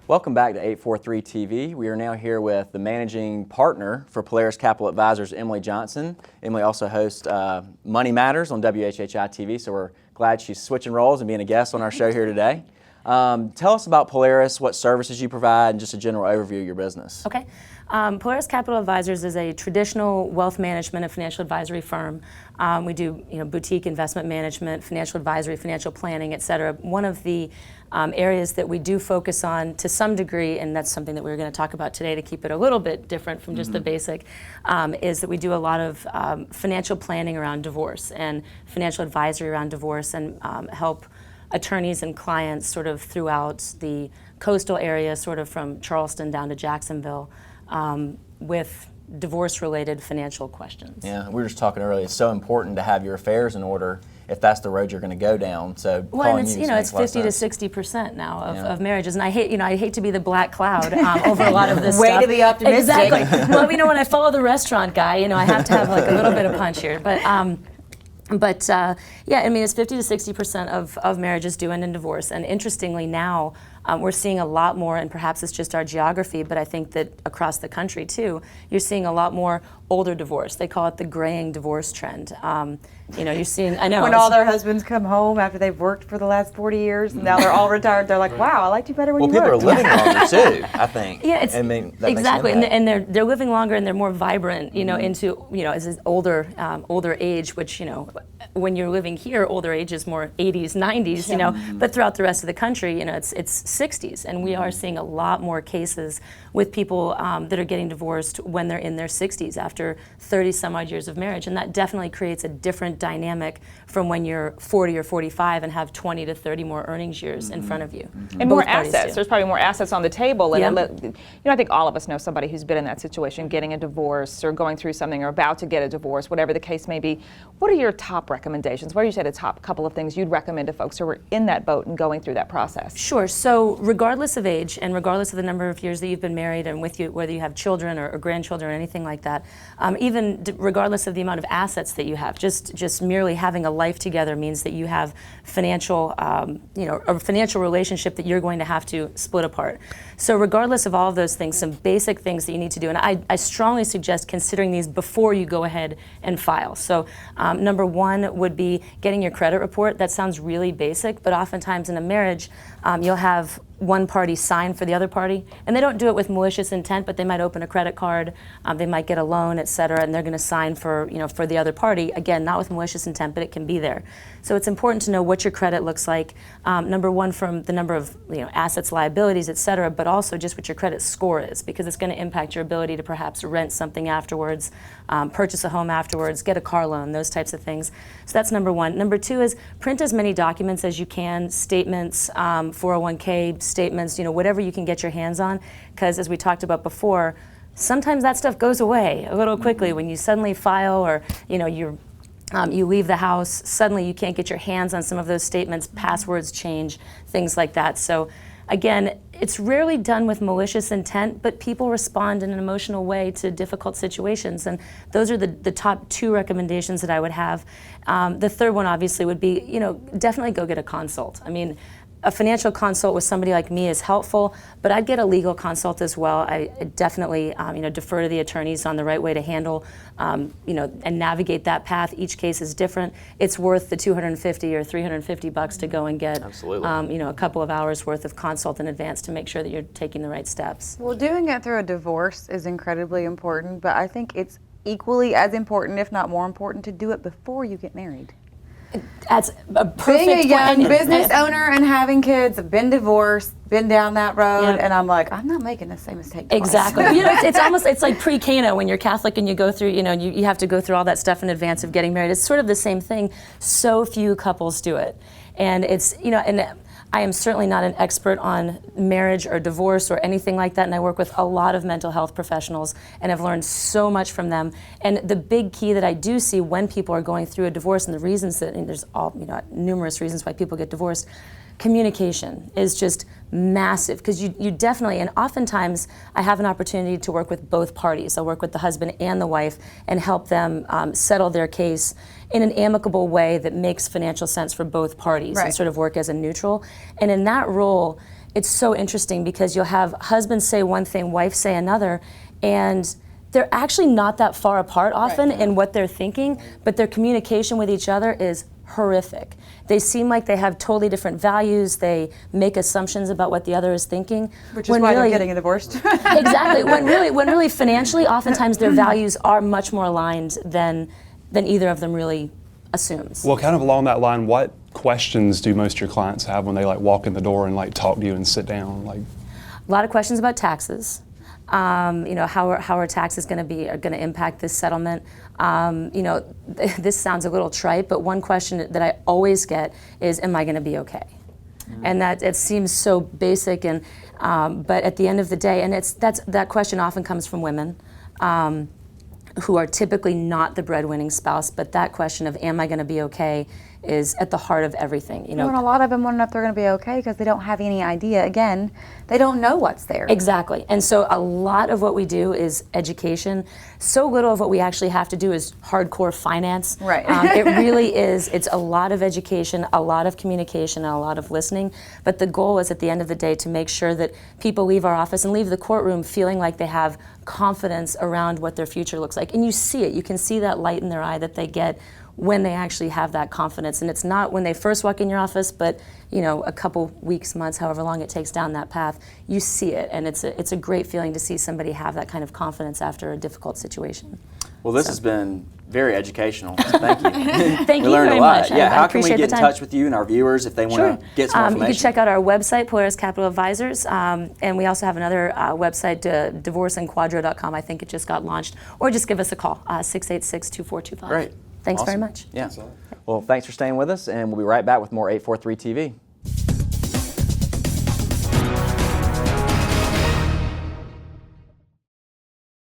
Welcome back to 843 TV. We are now here with the managing partner for Polaris Capital Advisors, Emily Johnson. Emily also hosts Money Matters on WHHI-TV, so we're glad she's switching roles and being a guest on our show here today. Tell us about Polaris, what services you provide, and just a general overview of your business. Okay. Polaris Capital Advisors is a traditional wealth management and financial advisory firm. We do boutique investment management, financial advisory, financial planning, et cetera. One of the areas that we do focus on to some degree, and that's something that we're going to talk about today to keep it a little bit different from just the basic, is that we do a lot of financial planning around divorce and financial advisory around divorce, and help attorneys and clients sort of throughout the coastal area, sort of from Charleston down to Jacksonville, with divorce-related financial questions. Yeah, we were just talking earlier, it's so important to have your affairs in order if that's the road you're going to go down. So well, and it's 50 to 60% now of marriages, and I hate to be the black cloud over a lot of this Way stuff. to be optimistic. Exactly. Well, when I follow the restaurant guy, I have to have like a little bit of punch here, but yeah, I mean, it's 50 to 60% of marriages do end in divorce, and interestingly now, we're seeing a lot more, and perhaps it's just our geography, but I think that across the country too, you're seeing a lot more older divorce. They call it the graying divorce trend. You're seeing, I know. When all their husbands come home after they've worked for the last 40 years, and now they're all retired, they're like, wow, I liked you better when you worked. Well, people are living longer too, I think. Yeah, it's, that exactly, makes an and they're living longer, and they're more vibrant, into, as an older age, which, when you're living here, older age is more 80s, 90s, but throughout the rest of the country, it's 60s, and we are seeing a lot more cases with people that are getting divorced when they're in their 60s after 30 some odd years of marriage, and that definitely creates a different dynamic from when you're 40 or 45 and have 20 to 30 more earnings years in front of you. And more assets. There's probably more assets on the table. And Yeah. I think all of us know somebody who's been in that situation, getting a divorce or going through something or about to get a divorce, whatever the case may be. What are your top recommendations? What are you say the top couple of things you'd recommend to folks who are in that boat and going through that process? Sure. So regardless of age and regardless of the number of years that you've been married and with you, whether you have children or grandchildren or anything like that, even regardless of the amount of assets that you have, just merely having a life together means that you have financial, a financial relationship that you're going to have to split apart. So regardless of all of those things, some basic things that you need to do, and I strongly suggest considering these before you go ahead and file. So number one would be getting your credit report. That sounds really basic, but oftentimes in a marriage, you'll have one party sign for the other party, and they don't do it with malicious intent, but they might open a credit card, they might get a loan, et cetera, and they're going to sign for for the other party. Again, not with malicious intent, but it can be there. So it's important to know what your credit looks like. Number one, from the number of assets, liabilities, et cetera, but also just what your credit score is, because it's going to impact your ability to perhaps rent something afterwards, purchase a home afterwards, get a car loan, those types of things. So that's number one. Number two is print as many documents as you can, statements, 401k statements, whatever you can get your hands on, because as we talked about before, sometimes that stuff goes away a little quickly when you suddenly file, or you leave the house, suddenly you can't get your hands on some of those statements, passwords change, things like that. So again, it's rarely done with malicious intent, but people respond in an emotional way to difficult situations, and those are the top two recommendations that I would have. The third one obviously would be, definitely go get a consult. I mean, a financial consult with somebody like me is helpful, but I'd get a legal consult as well. I definitely, defer to the attorneys on the right way to handle, and navigate that path. Each case is different. It's worth the $250 or $350 to go and get, a couple of hours worth of consult in advance to make sure that you're taking the right steps. Well, doing it through a divorce is incredibly important, but I think it's equally as important, if not more important, to do it before you get married. That's a perfect Being a young point. business owner and having kids, I've been divorced, been down that road, and I'm like, I'm not making the same mistake twice. Exactly. It's like pre-Cana when you're Catholic and you go through, you have to go through all that stuff in advance of getting married. It's sort of the same thing. So few couples do it. And it's, and I am certainly not an expert on marriage or divorce or anything like that, and I work with a lot of mental health professionals and have learned so much from them. And the big key that I do see when people are going through a divorce, and the reasons that, and there's numerous reasons why people get divorced, communication is just massive, because you definitely, and oftentimes I have an opportunity to work with both parties. I'll work with the husband and the wife and help them settle their case in an amicable way that makes financial sense for both parties, and sort of work as a neutral. And in that role, it's so interesting because you'll have husbands say one thing, wife say another, and they're actually not that far apart often in what they're thinking, but their communication with each other is horrific. They seem like they have totally different values. They make assumptions about what the other is thinking. Which is why they're getting divorced. Exactly. When really financially, oftentimes their values are much more aligned than either of them really assumes. Well, kind of along that line, what questions do most of your clients have when they like walk in the door and like talk to you and sit down? Like, a lot of questions about taxes. You know, how are taxes going to impact this settlement? You know, this sounds a little trite, but one question that I always get is, "Am I going to be okay?" And that it seems so basic, and but at the end of the day, and that question often comes from women. Who are typically not the breadwinning spouse, but that question of "Am I going to be okay?" is at the heart of everything. You know, And a lot of them want to know if they're going to be okay because they don't have any idea. Again, they don't know what's there. Exactly. And so a lot of what we do is education. So little of what we actually have to do is hardcore finance. Right. It really is. It's a lot of education, a lot of communication, and a lot of listening. But the goal is at the end of the day to make sure that people leave our office and leave the courtroom feeling like they have confidence around what their future looks like. And you see it. You can see that light in their eye that they get when they actually have that confidence. And it's not when they first walk in your office, but you know, a couple weeks, months, however long it takes down that path, you see it. And it's a great feeling to see somebody have that kind of confidence after a difficult situation. Well, this has been very educational. So thank you. Thank We you learned very a lot. much. Yeah, I how can we appreciate get the in time. touch with you and our viewers if they want to get some information? You can check out our website, Polaris Capital Advisors, and we also have another website, divorceandquadro.com. I think it just got launched. Or just give us a call, 686-2425. Great. Thanks very Awesome. much. Yeah. Well, thanks for staying with us, and we'll be right back with more 843 TV.